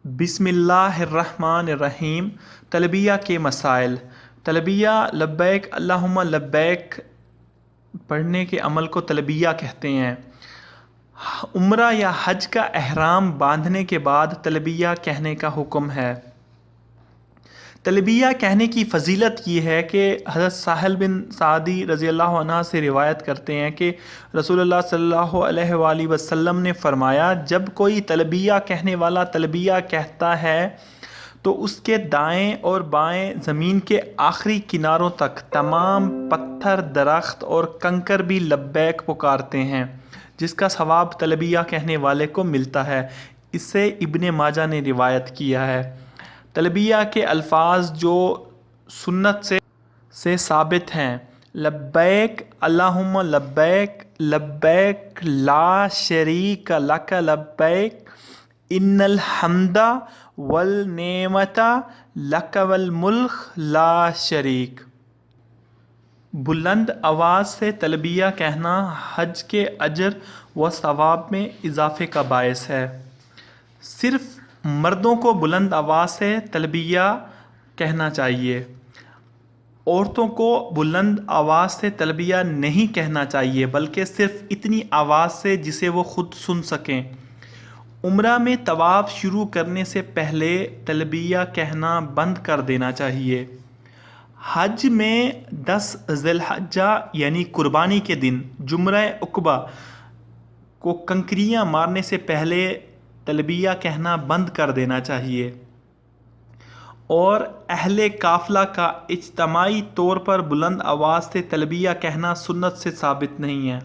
بسم اللہ الرحمن الرحیم۔ تلبیہ کے مسائل۔ تلبیہ لبیک اللہم لبیک پڑھنے کے عمل کو تلبیہ کہتے ہیں۔ عمرہ یا حج کا احرام باندھنے کے بعد تلبیہ کہنے کا حکم ہے۔ تلبیہ کہنے کی فضیلت یہ ہے کہ حضرت سہل بن سعدی رضی اللہ عنہ سے روایت کرتے ہیں کہ رسول اللہ صلی اللہ علیہ وآلہ وسلم نے فرمایا، جب کوئی تلبیہ کہنے والا تلبیہ کہتا ہے تو اس کے دائیں اور بائیں زمین کے آخری کناروں تک تمام پتھر، درخت اور کنکر بھی لبیک پکارتے ہیں، جس کا ثواب تلبیہ کہنے والے کو ملتا ہے۔ اسے ابن ماجہ نے روایت کیا ہے۔ تلبیہ کے الفاظ جو سنت سے ثابت ہیں: لبیک اللہم لبیک، لبیک لا شریک لک لبیک، ان الحمد والنعمت لک والملک لا شریک۔ بلند آواز سے تلبیہ کہنا حج کے اجر و ثواب میں اضافے کا باعث ہے۔ صرف مردوں کو بلند آواز سے تلبیہ کہنا چاہیے، عورتوں کو بلند آواز سے تلبیہ نہیں کہنا چاہیے، بلکہ صرف اتنی آواز سے جسے وہ خود سن سکیں۔ عمرہ میں طواف شروع کرنے سے پہلے تلبیہ کہنا بند کر دینا چاہیے۔ حج میں 10 ذی الحجہ یعنی قربانی کے دن جمرہ عقبہ کو کنکریاں مارنے سے پہلے تلبیہ کہنا بند کر دینا چاہیے، اور اہل قافلہ کا اجتماعی طور پر بلند آواز سے تلبیہ کہنا سنت سے ثابت نہیں ہے۔